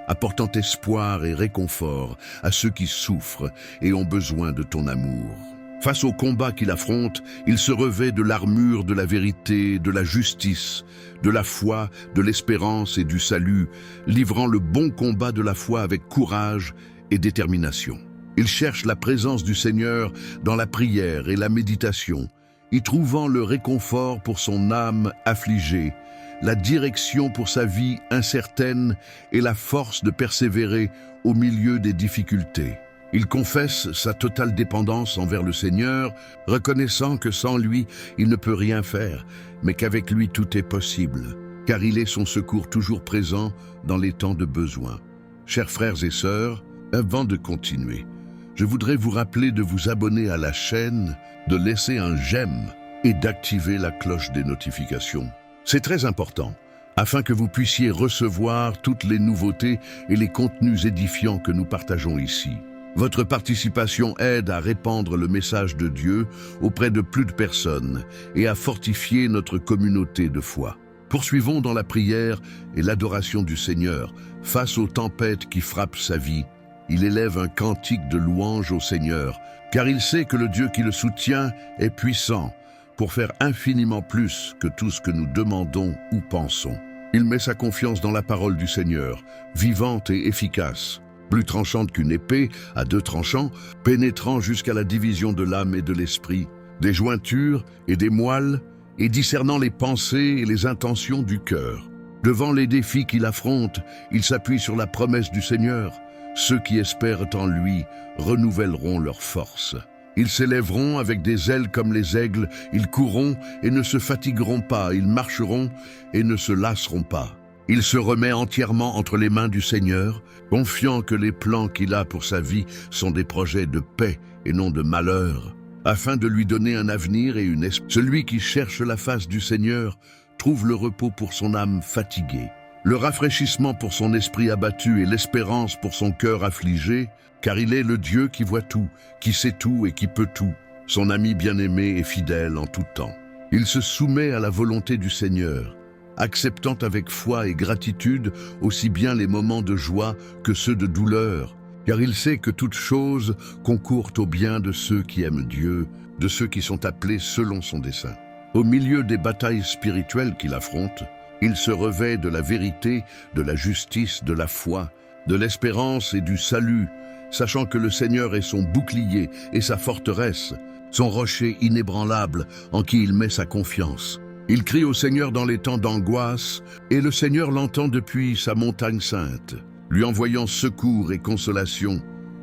apportant espoir et réconfort à ceux qui souffrent et ont besoin de ton amour. Face au combat qu'il affronte, il se revêt de l'armure de la vérité, de la justice, de la foi, de l'espérance et du salut, livrant le bon combat de la foi avec courage et détermination. Il cherche la présence du Seigneur dans la prière et la méditation, y trouvant le réconfort pour son âme affligée, la direction pour sa vie incertaine et la force de persévérer au milieu des difficultés. Il confesse sa totale dépendance envers le Seigneur, reconnaissant que sans lui, il ne peut rien faire, mais qu'avec lui tout est possible, car il est son secours toujours présent dans les temps de besoin. Chers frères et sœurs, avant de continuer, je voudrais vous rappeler de vous abonner à la chaîne, de laisser un j'aime et d'activer la cloche des notifications. C'est très important, afin que vous puissiez recevoir toutes les nouveautés et les contenus édifiants que nous partageons ici. Votre participation aide à répandre le message de Dieu auprès de plus de personnes et à fortifier notre communauté de foi. Poursuivons dans la prière et l'adoration du Seigneur face aux tempêtes qui frappent sa vie. Il élève un cantique de louange au Seigneur, car il sait que le Dieu qui le soutient est puissant pour faire infiniment plus que tout ce que nous demandons ou pensons. Il met sa confiance dans la parole du Seigneur, vivante et efficace, plus tranchante qu'une épée à 2 tranchants, pénétrant jusqu'à la division de l'âme et de l'esprit, des jointures et des moelles, et discernant les pensées et les intentions du cœur. Devant les défis qu'il affronte, il s'appuie sur la promesse du Seigneur. Ceux qui espèrent en lui renouvelleront leur force. Ils s'élèveront avec des ailes comme les aigles, ils courront et ne se fatigueront pas, ils marcheront et ne se lasseront pas. Il se remet entièrement entre les mains du Seigneur, confiant que les plans qu'il a pour sa vie sont des projets de paix et non de malheur, afin de lui donner un avenir et une espérance. Celui qui cherche la face du Seigneur trouve le repos pour son âme fatiguée, le rafraîchissement pour son esprit abattu et l'espérance pour son cœur affligé, car il est le Dieu qui voit tout, qui sait tout et qui peut tout, son ami bien-aimé et fidèle en tout temps. Il se soumet à la volonté du Seigneur, acceptant avec foi et gratitude aussi bien les moments de joie que ceux de douleur, car il sait que toute chose concourt au bien de ceux qui aiment Dieu, de ceux qui sont appelés selon son dessein. Au milieu des batailles spirituelles qu'il affronte, il se revêt de la vérité, de la justice, de la foi, de l'espérance et du salut, sachant que le Seigneur est son bouclier et sa forteresse, son rocher inébranlable en qui il met sa confiance. Il crie au Seigneur dans les temps d'angoisse, et le Seigneur l'entend depuis sa montagne sainte, lui envoyant secours et consolation,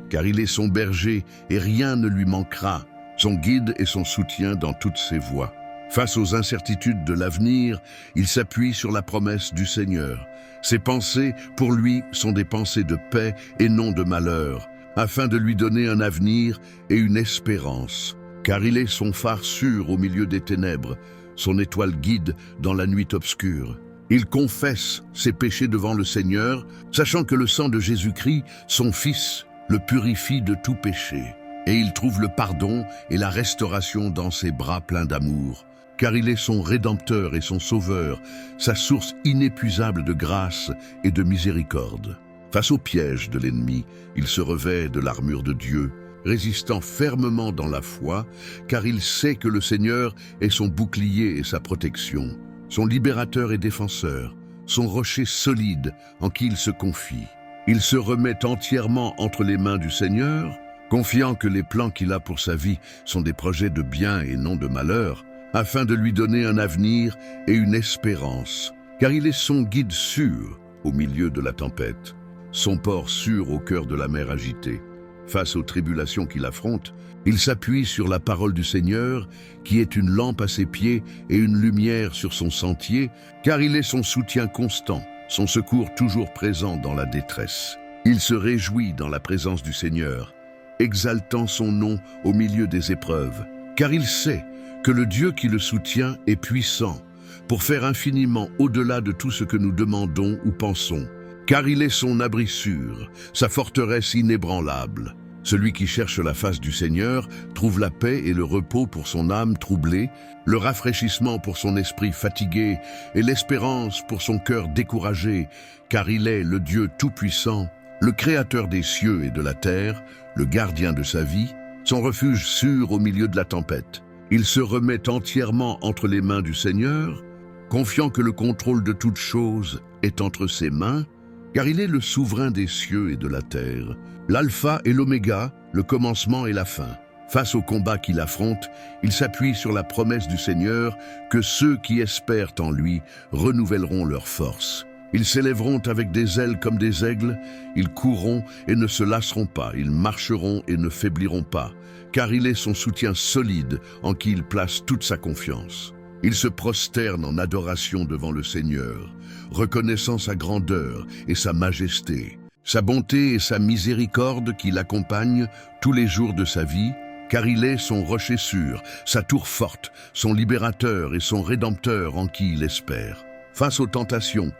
car il est son berger et rien ne lui manquera, son guide et son soutien dans toutes ses voies. Face aux incertitudes de l'avenir, il s'appuie sur la promesse du Seigneur. Ses pensées, pour lui, sont des pensées de paix et non de malheur, afin de lui donner un avenir et une espérance, car il est son phare sûr au milieu des ténèbres, son étoile guide dans la nuit obscure. Il confesse ses péchés devant le Seigneur, sachant que le sang de Jésus-Christ, son Fils, le purifie de tout péché. Et il trouve le pardon et la restauration dans ses bras pleins d'amour, car il est son Rédempteur et son Sauveur, sa source inépuisable de grâce et de miséricorde. Face aux pièges de l'ennemi, il se revêt de l'armure de Dieu, résistant fermement dans la foi, car il sait que le Seigneur est son bouclier et sa protection, son libérateur et défenseur, son rocher solide en qui il se confie. Il se remet entièrement entre les mains du Seigneur, confiant que les plans qu'il a pour sa vie sont des projets de bien et non de malheur, afin de lui donner un avenir et une espérance, car il est son guide sûr au milieu de la tempête, son port sûr au cœur de la mer agitée. Face aux tribulations qu'il affronte, il s'appuie sur la parole du Seigneur, qui est une lampe à ses pieds et une lumière sur son sentier, car il est son soutien constant, son secours toujours présent dans la détresse. Il se réjouit dans la présence du Seigneur, exaltant son nom au milieu des épreuves, car il sait que le Dieu qui le soutient est puissant pour faire infiniment au-delà de tout ce que nous demandons ou pensons, car il est son abri sûr, sa forteresse inébranlable. Celui qui cherche la face du Seigneur trouve la paix et le repos pour son âme troublée, le rafraîchissement pour son esprit fatigué et l'espérance pour son cœur découragé, car il est le Dieu tout-puissant, le créateur des cieux et de la terre, le gardien de sa vie, son refuge sûr au milieu de la tempête. Il se remet entièrement entre les mains du Seigneur, confiant que le contrôle de toutes choses est entre ses mains, car il est le souverain des cieux et de la terre, l'alpha et l'oméga, le commencement et la fin. Face au combat qu'il affronte, il s'appuie sur la promesse du Seigneur que ceux qui espèrent en lui renouvelleront leur force. Ils s'élèveront avec des ailes comme des aigles, ils courront et ne se lasseront pas, ils marcheront et ne faibliront pas, car il est son soutien solide en qui il place toute sa confiance. Il se prosterne en adoration devant le Seigneur, reconnaissant sa grandeur et sa majesté, sa bonté et sa miséricorde qui l'accompagnent tous les jours de sa vie, car il est son rocher sûr, sa tour forte, son libérateur et son rédempteur en qui il espère. Face aux tentations,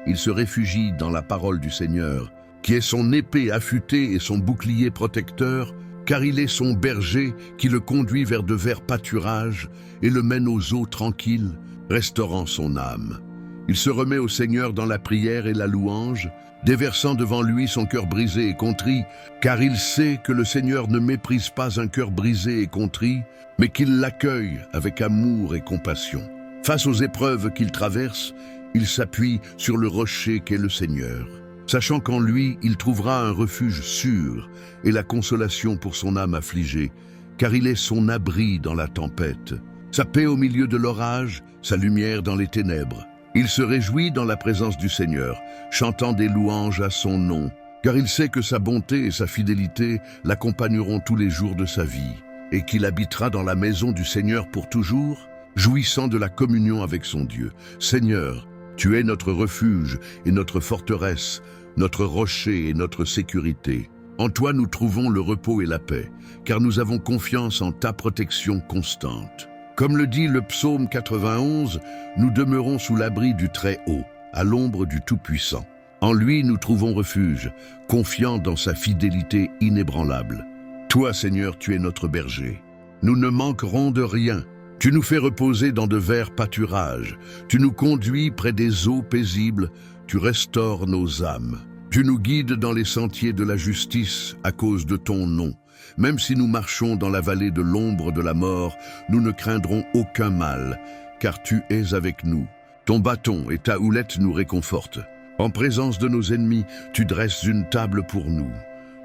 il se réfugie dans la parole du Seigneur, qui est son épée affûtée et son bouclier protecteur, car il est son berger qui le conduit vers de verts pâturages et le mène aux eaux tranquilles, restaurant son âme. Il se remet au Seigneur dans la prière et la louange, déversant devant lui son cœur brisé et contrit, car il sait que le Seigneur ne méprise pas un cœur brisé et contrit, mais qu'il l'accueille avec amour et compassion. Face aux épreuves qu'il traverse, il s'appuie sur le rocher qu'est le Seigneur, sachant qu'en lui il trouvera un refuge sûr et la consolation pour son âme affligée, car il est son abri dans la tempête, sa paix au milieu de l'orage, sa lumière dans les ténèbres. Il se réjouit dans la présence du Seigneur, chantant des louanges à son nom, car il sait que sa bonté et sa fidélité l'accompagneront tous les jours de sa vie, et qu'il habitera dans la maison du Seigneur pour toujours, jouissant de la communion avec son Dieu. Seigneur, tu es notre refuge et notre forteresse, notre rocher et notre sécurité. En toi nous trouvons le repos et la paix, car nous avons confiance en ta protection constante. Comme le dit le psaume 91, nous demeurons sous l'abri du Très-Haut, à l'ombre du Tout-Puissant. En lui nous trouvons refuge, confiants dans sa fidélité inébranlable. Toi, Seigneur, tu es notre berger. Nous ne manquerons de rien. Tu nous fais reposer dans de verts pâturages. Tu nous conduis près des eaux paisibles. Tu restaures nos âmes. Tu nous guides dans les sentiers de la justice à cause de ton nom. Même si nous marchons dans la vallée de l'ombre de la mort, nous ne craindrons aucun mal, car tu es avec nous. Ton bâton et ta houlette nous réconfortent. En présence de nos ennemis, tu dresses une table pour nous.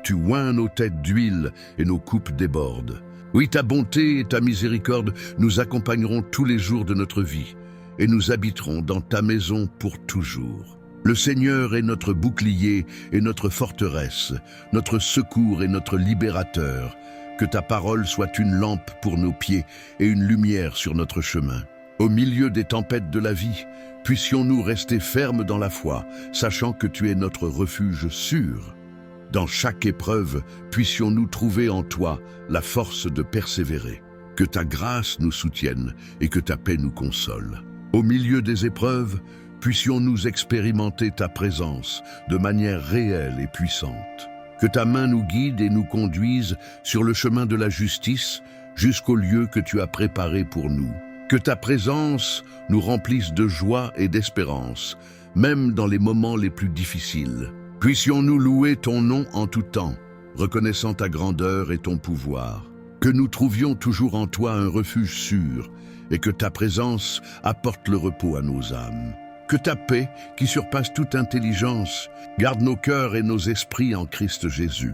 Tu oins nos têtes d'huile et nos coupes débordent. Oui, ta bonté et ta miséricorde nous accompagneront tous les jours de notre vie, et nous habiterons dans ta maison pour toujours. Le Seigneur est notre bouclier et notre forteresse, notre secours et notre libérateur. Que ta parole soit une lampe pour nos pieds et une lumière sur notre chemin. Au milieu des tempêtes de la vie, puissions-nous rester fermes dans la foi, sachant que tu es notre refuge sûr. Dans chaque épreuve, puissions-nous trouver en toi la force de persévérer. Que ta grâce nous soutienne et que ta paix nous console. Au milieu des épreuves, puissions-nous expérimenter ta présence de manière réelle et puissante. Que ta main nous guide et nous conduise sur le chemin de la justice jusqu'au lieu que tu as préparé pour nous. Que ta présence nous remplisse de joie et d'espérance, même dans les moments les plus difficiles. Puissions-nous louer ton nom en tout temps, reconnaissant ta grandeur et ton pouvoir. Que nous trouvions toujours en toi un refuge sûr et que ta présence apporte le repos à nos âmes. Que ta paix, qui surpasse toute intelligence, garde nos cœurs et nos esprits en Christ Jésus.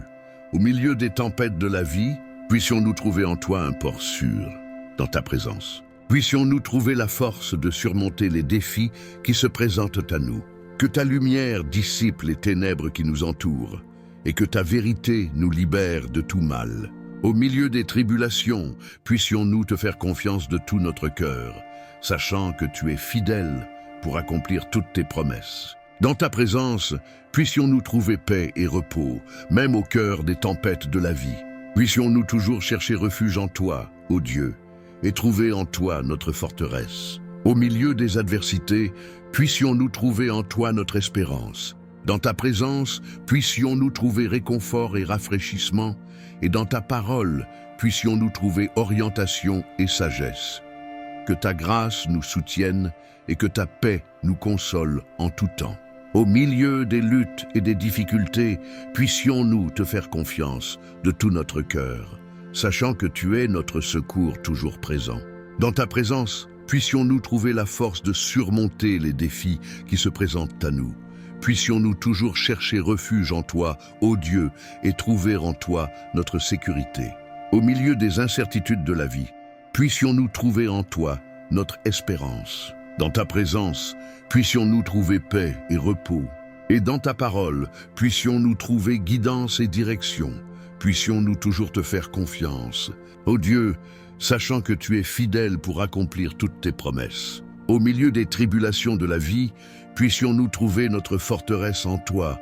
Au milieu des tempêtes de la vie, puissions-nous trouver en toi un port sûr, dans ta présence. Puissions-nous trouver la force de surmonter les défis qui se présentent à nous. Que ta lumière dissipe les ténèbres qui nous entourent, et que ta vérité nous libère de tout mal. Au milieu des tribulations, puissions-nous te faire confiance de tout notre cœur, sachant que tu es fidèle pour accomplir toutes tes promesses. Dans ta présence, puissions-nous trouver paix et repos, même au cœur des tempêtes de la vie. Puissions-nous toujours chercher refuge en toi, ô Dieu, et trouver en toi notre forteresse. Au milieu des adversités, puissions-nous trouver en toi notre espérance. Dans ta présence, puissions-nous trouver réconfort et rafraîchissement, et dans ta parole, puissions-nous trouver orientation et sagesse. Que ta grâce nous soutienne et que ta paix nous console en tout temps. Au milieu des luttes et des difficultés, puissions-nous te faire confiance de tout notre cœur, sachant que tu es notre secours toujours présent. Dans ta présence, puissions-nous trouver la force de surmonter les défis qui se présentent à nous. Puissions-nous toujours chercher refuge en toi, ô Dieu, et trouver en toi notre sécurité. Au milieu des incertitudes de la vie, puissions-nous trouver en toi notre espérance. Dans ta présence, puissions-nous trouver paix et repos. Et dans ta parole, puissions-nous trouver guidance et direction. Puissions-nous toujours te faire confiance. Ô Dieu, sachant que tu es fidèle pour accomplir toutes tes promesses. Au milieu des tribulations de la vie, puissions-nous trouver notre forteresse en toi.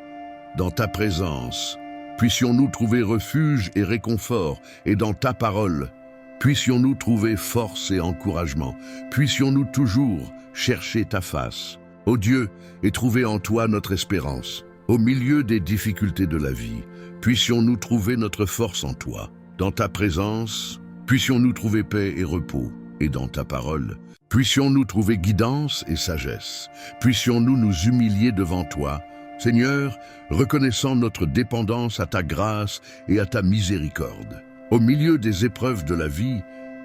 Dans ta présence, puissions-nous trouver refuge et réconfort. Et dans ta parole, puissions-nous trouver force et encouragement. Puissions-nous toujours chercher ta face. Ô Dieu, et trouver en toi notre espérance. Au milieu des difficultés de la vie, puissions-nous trouver notre force en toi. Dans ta présence, puissions-nous trouver paix et repos. Et dans ta parole, puissions-nous trouver guidance et sagesse. Puissions-nous nous humilier devant toi, Seigneur, reconnaissant notre dépendance à ta grâce et à ta miséricorde. Au milieu des épreuves de la vie,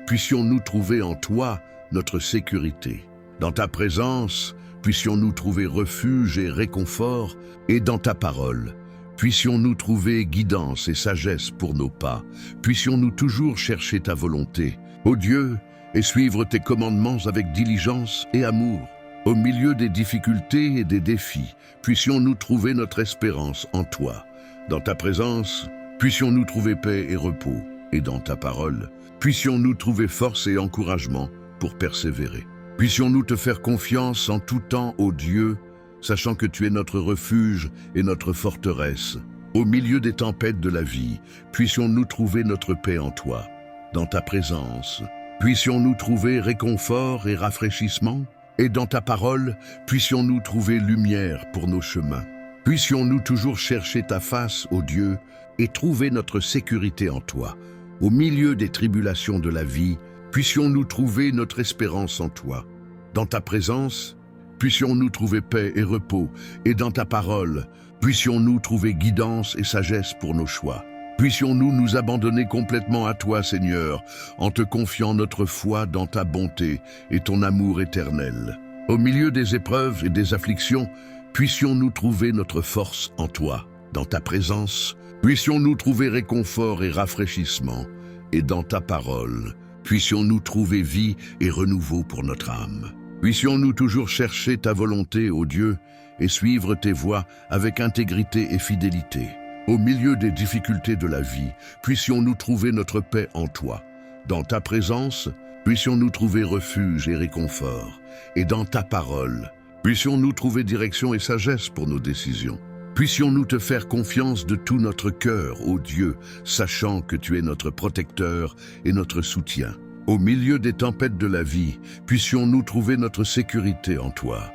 puissions-nous trouver en toi notre sécurité. Dans ta présence, puissions-nous trouver refuge et réconfort, et dans ta parole, puissions-nous trouver guidance et sagesse pour nos pas. Puissions-nous toujours chercher ta volonté, ô Dieu, et suivre tes commandements avec diligence et amour. Au milieu des difficultés et des défis, puissions-nous trouver notre espérance en toi. Dans ta présence, puissions-nous trouver paix et repos, et dans ta parole, puissions-nous trouver force et encouragement pour persévérer. Puissions-nous te faire confiance en tout temps, ô Dieu, sachant que tu es notre refuge et notre forteresse. Au milieu des tempêtes de la vie, puissions-nous trouver notre paix en toi. Dans ta présence, puissions-nous trouver réconfort et rafraîchissement. Et dans ta parole, puissions-nous trouver lumière pour nos chemins. Puissions-nous toujours chercher ta face, ô Dieu, et trouver notre sécurité en toi. Au milieu des tribulations de la vie, puissions-nous trouver notre espérance en toi. Dans ta présence, puissions-nous trouver paix et repos, et dans ta parole, puissions-nous trouver guidance et sagesse pour nos choix. Puissions-nous nous abandonner complètement à toi, Seigneur, en te confiant notre foi dans ta bonté et ton amour éternel. Au milieu des épreuves et des afflictions, puissions-nous trouver notre force en toi. Dans ta présence, puissions-nous trouver réconfort et rafraîchissement. Et dans ta parole, puissions-nous trouver vie et renouveau pour notre âme. Puissions-nous toujours chercher ta volonté, ô Dieu, et suivre tes voies avec intégrité et fidélité. Au milieu des difficultés de la vie, puissions-nous trouver notre paix en toi. Dans ta présence, puissions-nous trouver refuge et réconfort. Et dans ta parole, puissions-nous trouver direction et sagesse pour nos décisions. Puissions-nous te faire confiance de tout notre cœur, ô Dieu, sachant que tu es notre protecteur et notre soutien. Au milieu des tempêtes de la vie, puissions-nous trouver notre sécurité en toi.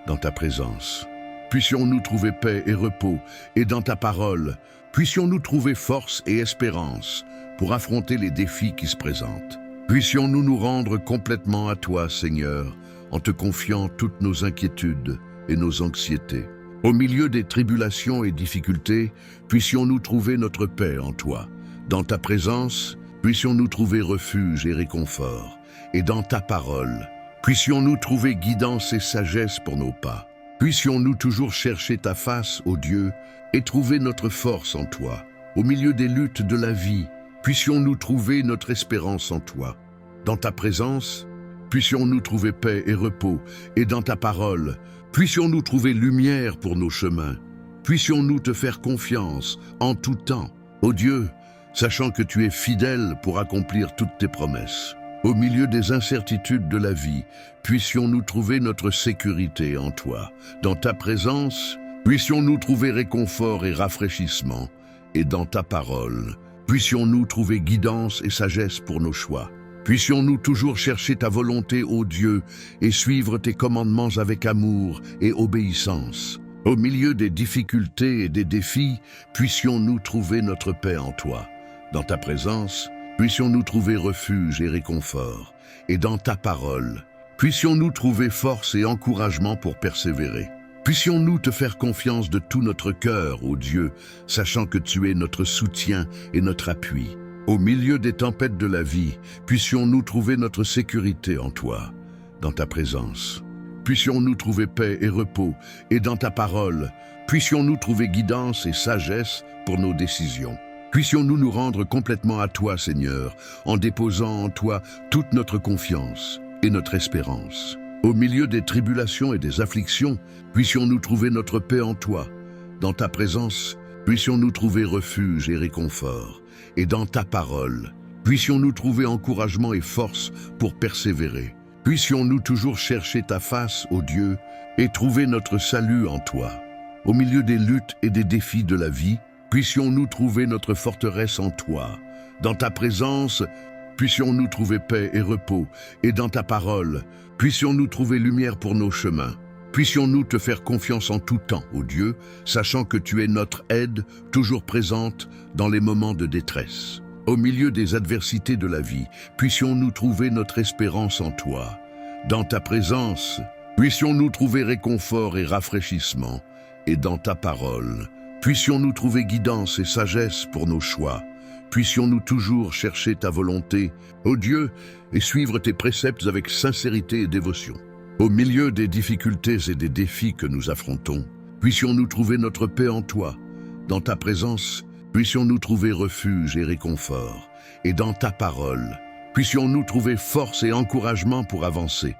Dans ta présence, puissions-nous trouver paix et repos, et dans ta parole, puissions-nous trouver force et espérance pour affronter les défis qui se présentent. Puissions-nous nous rendre complètement à toi, Seigneur, en te confiant toutes nos inquiétudes et nos anxiétés. Au milieu des tribulations et difficultés, puissions-nous trouver notre paix en toi. Dans ta présence, puissions-nous trouver refuge et réconfort. Et dans ta parole, puissions-nous trouver guidance et sagesse pour nos pas. Puissions-nous toujours chercher ta face, ô Dieu, et trouver notre force en toi. Au milieu des luttes de la vie, puissions-nous trouver notre espérance en toi. Dans ta présence, puissions-nous trouver paix et repos. Et dans ta parole, puissions-nous trouver lumière pour nos chemins. Puissions-nous te faire confiance en tout temps, ô Dieu, sachant que tu es fidèle pour accomplir toutes tes promesses. Au milieu des incertitudes de la vie, puissions-nous trouver notre sécurité en toi. Dans ta présence, puissions-nous trouver réconfort et rafraîchissement. Et dans ta parole, puissions-nous trouver guidance et sagesse pour nos choix. Puissions-nous toujours chercher ta volonté, ô Dieu, et suivre tes commandements avec amour et obéissance. Au milieu des difficultés et des défis, puissions-nous trouver notre paix en toi. Dans ta présence, puissions-nous trouver refuge et réconfort. Et dans ta parole, puissions-nous trouver force et encouragement pour persévérer. Puissions-nous te faire confiance de tout notre cœur, ô Dieu, sachant que tu es notre soutien et notre appui. Au milieu des tempêtes de la vie, puissions-nous trouver notre sécurité en toi. Dans ta présence, puissions-nous trouver paix et repos. Et dans ta parole, puissions-nous trouver guidance et sagesse pour nos décisions. Puissions-nous nous rendre complètement à toi, Seigneur, en déposant en toi toute notre confiance et notre espérance. Au milieu des tribulations et des afflictions, puissions-nous trouver notre paix en toi. Dans ta présence, puissions-nous trouver refuge et réconfort. Et dans ta parole, puissions-nous trouver encouragement et force pour persévérer. Puissions-nous toujours chercher ta face, ô Dieu, et trouver notre salut en toi. Au milieu des luttes et des défis de la vie, puissions-nous trouver notre forteresse en toi. Dans ta présence, puissions-nous trouver paix et repos. Et dans ta parole, puissions-nous trouver lumière pour nos chemins. Puissions-nous te faire confiance en tout temps, ô Dieu, sachant que tu es notre aide, toujours présente dans les moments de détresse. Au milieu des adversités de la vie, puissions-nous trouver notre espérance en toi. Dans ta présence, puissions-nous trouver réconfort et rafraîchissement, et dans ta parole, puissions-nous trouver guidance et sagesse pour nos choix. Puissions-nous toujours chercher ta volonté, ô Dieu, et suivre tes préceptes avec sincérité et dévotion. Au milieu des difficultés et des défis que nous affrontons, puissions-nous trouver notre paix en toi. Dans ta présence, puissions-nous trouver refuge et réconfort. Et dans ta parole, puissions-nous trouver force et encouragement pour avancer.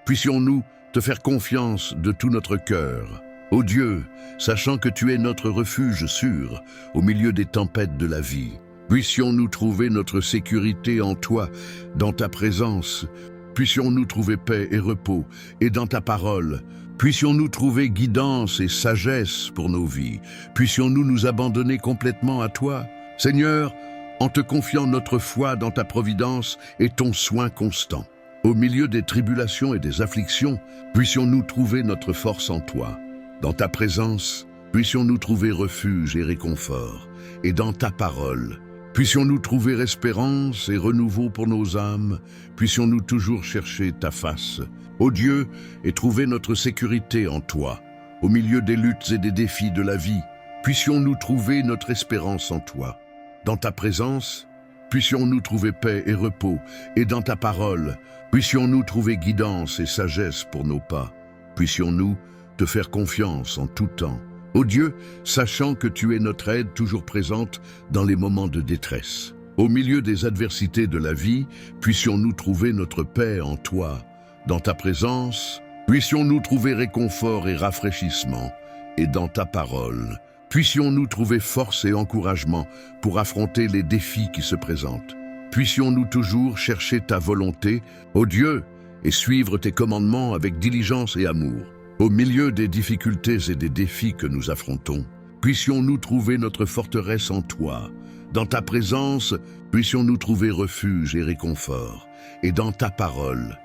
Puissions-nous te faire confiance de tout notre cœur. Ô Dieu, sachant que tu es notre refuge sûr au milieu des tempêtes de la vie, puissions-nous trouver notre sécurité en toi, dans ta présence. Puissions-nous trouver paix et repos, et dans ta parole, puissions-nous trouver guidance et sagesse pour nos vies. Puissions-nous nous abandonner complètement à toi. Seigneur, en te confiant notre foi dans ta providence et ton soin constant. Au milieu des tribulations et des afflictions, puissions-nous trouver notre force en toi. Dans ta présence, puissions-nous trouver refuge et réconfort. Et dans ta parole, puissions-nous trouver espérance et renouveau pour nos âmes. Puissions-nous toujours chercher ta face, ô Dieu, et trouver notre sécurité en toi. Au milieu des luttes et des défis de la vie, puissions-nous trouver notre espérance en toi. Dans ta présence, puissions-nous trouver paix et repos. Et dans ta parole, puissions-nous trouver guidance et sagesse pour nos pas. Puissions-nous te faire confiance en tout temps. Ô Dieu, sachant que tu es notre aide toujours présente dans les moments de détresse. Au milieu des adversités de la vie, puissions-nous trouver notre paix en toi. Dans ta présence, puissions-nous trouver réconfort et rafraîchissement. Et dans ta parole, puissions-nous trouver force et encouragement pour affronter les défis qui se présentent. Puissions-nous toujours chercher ta volonté, ô Dieu, et suivre tes commandements avec diligence et amour. Au milieu des difficultés et des défis que nous affrontons, puissions-nous trouver notre forteresse en toi. Dans ta présence, puissions-nous trouver refuge et réconfort. Et dans ta parole,